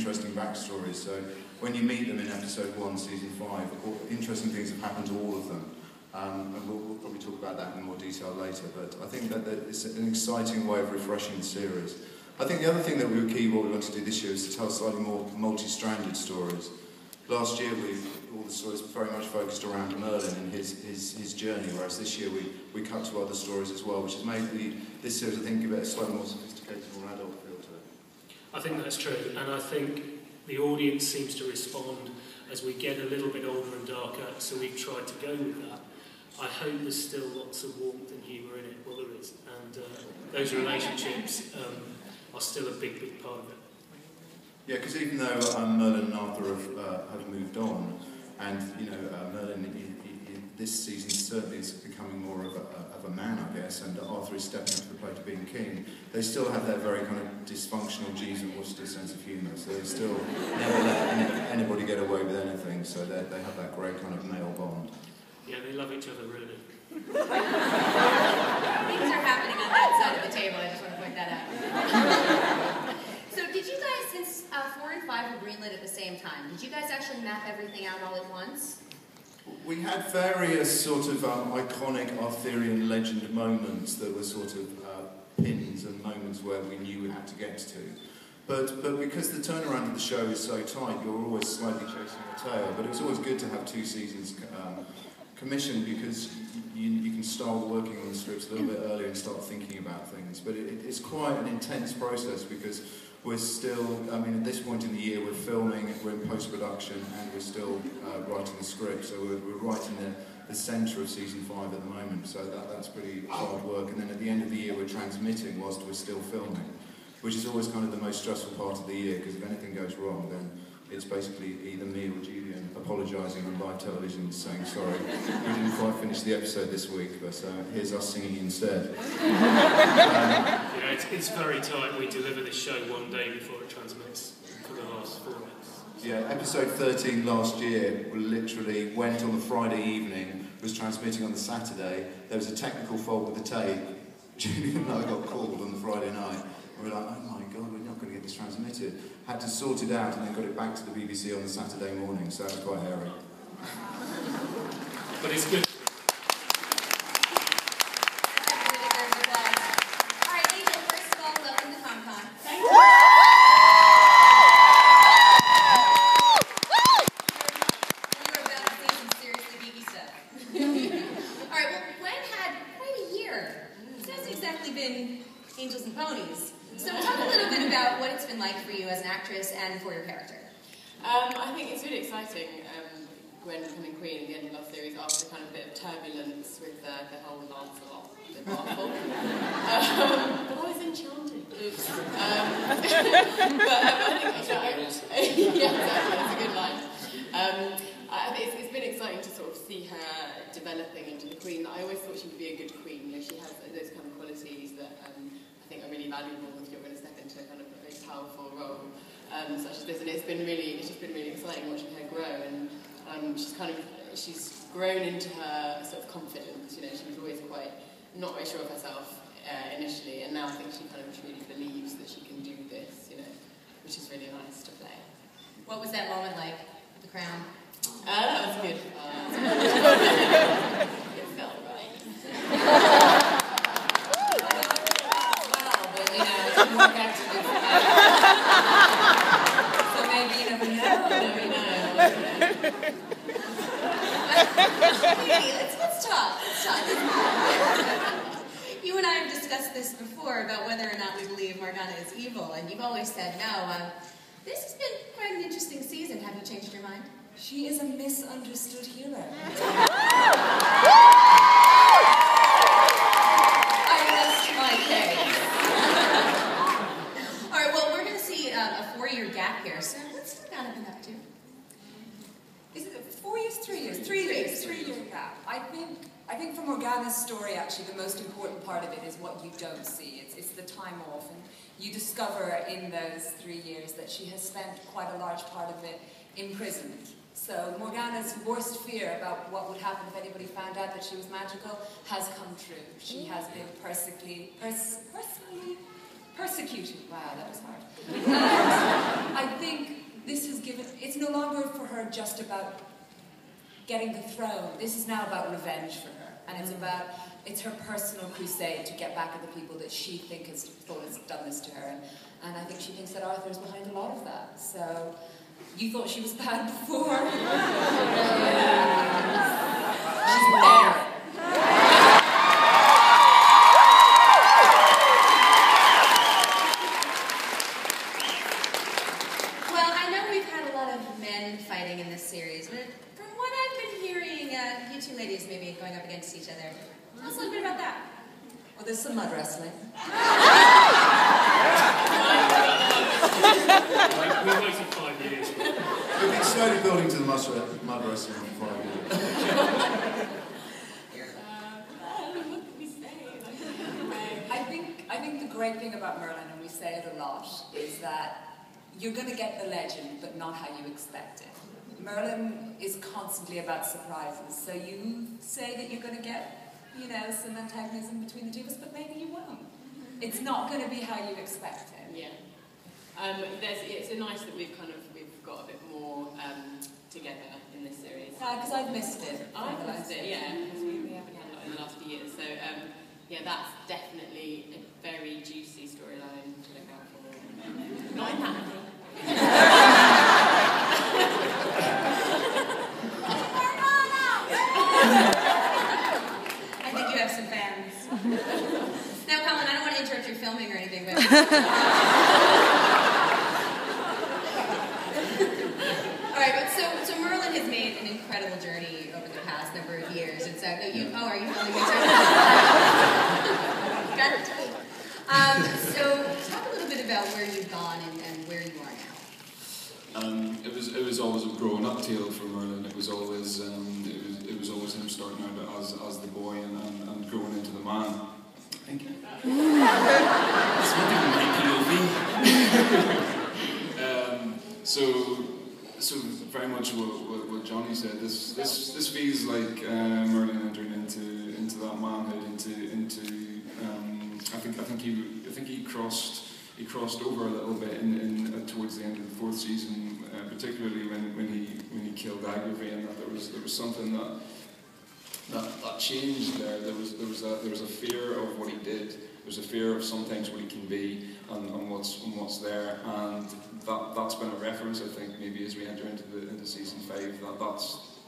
interesting backstories. So when you meet them in episode 1, season 5, interesting things have happened to all of them. And we'll probably talk about that in more detail later, but I think that it's an exciting way of refreshing the series. I think the other thing that we were key, what we want to do this year, is to tell slightly more multi-stranded stories. Last year, all the stories very much focused around Merlin and his journey, whereas this year we cut to other stories as well, which has made this series, I think, give it a slightly more sophisticated, more adult feel to it. I think that's true, and I think the audience seems to respond as we get a little bit older and darker, so we've tried to go with that. I hope there's still lots of warmth and humour in it, well there is, and those relationships are still a big, big part of it. Yeah, because even though Merlin and Arthur have moved on, and Merlin this season certainly is becoming more of a man, I guess, and Arthur is stepping up to the plate of being king, they still have that very kind of dysfunctional Jeeves and Worcester sense of humour, so they still never let anybody get away with anything, so they have that great kind of male bond. Yeah, they love each other, really. Things are happening on that side of the table, I just want to point that out. So did you guys, since 4 and 5 were greenlit at the same time, did you guys actually map everything out all at once? We had various sort of iconic Arthurian legend moments that were sort of pins and moments where we knew we had to get to. But because the turnaround of the show is so tight, you're always slightly chasing the tail. But it was always good to have 2 seasons commissioned because you can start working on the scripts a little bit earlier and start thinking about things. But it's quite an intense process because we're still, I mean, at this point in the year, we're filming, we're in post-production, and we're still writing the script. So we're right in the centre of season 5 at the moment. So that's pretty hard work. And then at the end of the year, we're transmitting whilst we're still filming, which is always kind of the most stressful part of the year, because if anything goes wrong, then it's basically either me or Julian apologising on live television, saying, sorry, we didn't quite finish the episode this week, but here's us singing instead. Yeah, it's very tight. We deliver this show one day before it transmits for the last 4 weeks. Yeah, episode 13 last year literally went on the Friday evening, was transmitting on the Saturday. There was a technical fault with the tape. Julian and I got called on the Friday night. We were like, oh my God, we're not going to get this transmitted. Had to sort it out and then got it back to the BBC on the Saturday morning, so that was quite hairy. But it's good. Alright, Angel, first of all, welcome to ComCon. Thank you. You're about to see some seriously geeky stuff. Alright, well, Gwen had quite a year. It hasn't exactly been Angels and Ponies. So talk a little bit about what it's been like for you as an actress and for your character. I think it's really exciting, Gwen becoming Queen at the end of our series after kind of a bit of turbulence with the whole Lancelot debacle. But I was enchanted. Oops. But I think, yeah, exactly, that's a good line. I think it's been exciting to sort of see her developing into the Queen. I always thought she would be a good Queen. You know, she has those kind of qualities that I think are really valuable if you're going to step into kind of a very powerful role such as this. And it's just been really exciting watching her grow. And she's grown into her sort of confidence. You know, she was always not very sure of herself initially, and now I think she kind of truly believes that she can do this. You know, which is really nice to play. What was that moment like with the crown? That was good. It felt right. So maybe you never know. Let's talk. You and I have discussed this before about whether or not we believe Morgana is evil, and you've always said no. This has been quite an interesting season. Have you changed your mind? She is a misunderstood hero. I rest my case. All right, well, we're going to see a 4-year gap here. So what's Morgana been up to? Is it 4 years, 3 years? 3 years, 3-year gap. I think for Morgana's story, actually, the most important part of it is what you don't see. It's the time off, and you discover in those 3 years that she has spent quite a large part of it imprisoned. So Morgana's worst fear about what would happen if anybody found out that she was magical has come true. She has been personally persecuted. Wow, that was hard. I think her just about getting the throne. This is now about revenge for her, and it's her personal crusade to get back at the people that she has done this to her, and I think she thinks that Arthur's behind a lot of that. So, you thought she was bad before? She's better. Well, I know we've had a lot of men fighting in this series, but from what I've been hearing, you two ladies maybe going up against each other. Tell us a little bit about that. Well, there's some mud wrestling. We waited 5 years. We've been slowly building to the mud wrestling for 5 years. What can we say? I think the great thing about Merlin, and we say it a lot, is that you're going to get the legend, but not how you expect it. Merlin is constantly about surprises, so you say that you're going to get, you know, some antagonism between the two of us, but maybe you won't. It's not going to be how you expect it. Yeah. It's nice that we've got a bit more together in this series. Yeah, because I've missed it. I've missed it, yeah, because we haven't had a lot in the last few years. So, yeah, that's definitely a very juicy storyline to look out for. Not in that way. I think you have some fans. Now, Colin, I don't want to interrupt your filming or anything, but... All right, but so Merlin has made an incredible journey over the past number of years, and so... are you filming me too? Got it. So, talk a little bit about where you've gone and where you are now. It was always a growing up tale for Merlin. It was always him starting out as the boy and growing into the man. Thank you. That's what So very much what Johnny said. This feels like Merlin entering into that manhood. I think he crossed over a little bit in towards the end of the 4th season, particularly when he killed Agravain, and that there was something that changed there. There was a fear of what he did. There was a fear of sometimes what he can be and what's there, and that's been a reference, I think, maybe as we enter into season 5.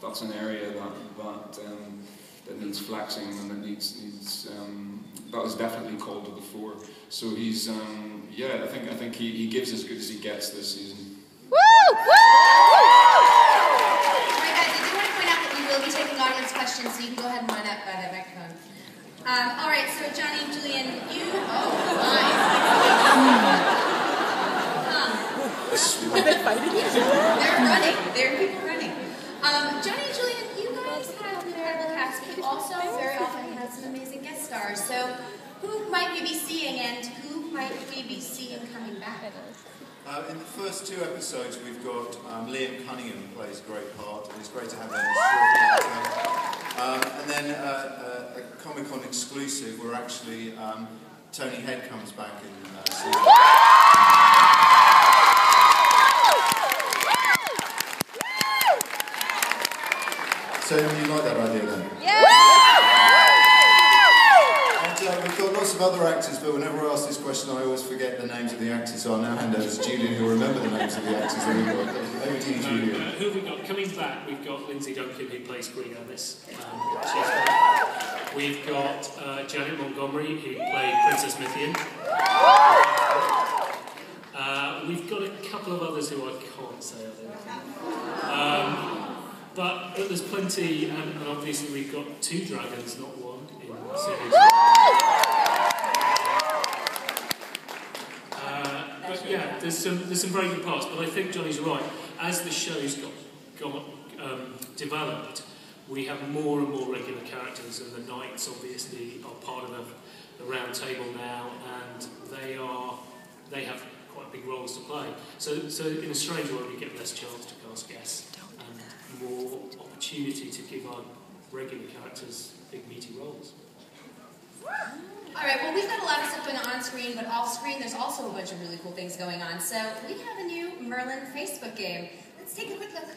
That's an area that needs flexing and that needs that is definitely called to the fore. So he's I think he gives as good as he gets this season. We'll be taking audience questions, so you can go ahead and line up by that microphone. All right, so Johnny and Julian, you... Oh, my. Are they fighting? They're running. There are people running. Johnny and Julian, you guys have an incredible cast, but you also very often have some amazing guest stars. So who might we be seeing, and who might we be seeing coming back? In the first 2 episodes, we've got Liam Cunningham plays a great part, and it's great to have him. And then a Comic-Con exclusive, where actually Tony Head comes back in season. So you like that idea then? Yeah! And we've got lots of other actors, but whenever I ask this question, I always forget the names of the actors, so I'll now hand over to Julian, who'll remember the names of the actors that we've got. Over to you, Julian. Who have we got? Coming back, we've got Lindsay Duncan, who plays Queen Alice. We've got Janet Montgomery, who played Princess Mithian. We've got a couple of others who I can't say, I think. But there's plenty, and obviously we've got 2 dragons, not 1, in the series. But yeah, there's some very good parts. But I think Johnny's right. As the show's got developed, we have more and more regular characters, and the knights obviously are part of the round table now, and they have quite big roles to play. So in a strange way, we get less chance to cast guests and more opportunity to give our regular characters big meaty roles. All right, well, we've got a lot of stuff going on screen, but off screen there's also a bunch of really cool things going on. So we have a new Merlin Facebook game. Let's take a quick look.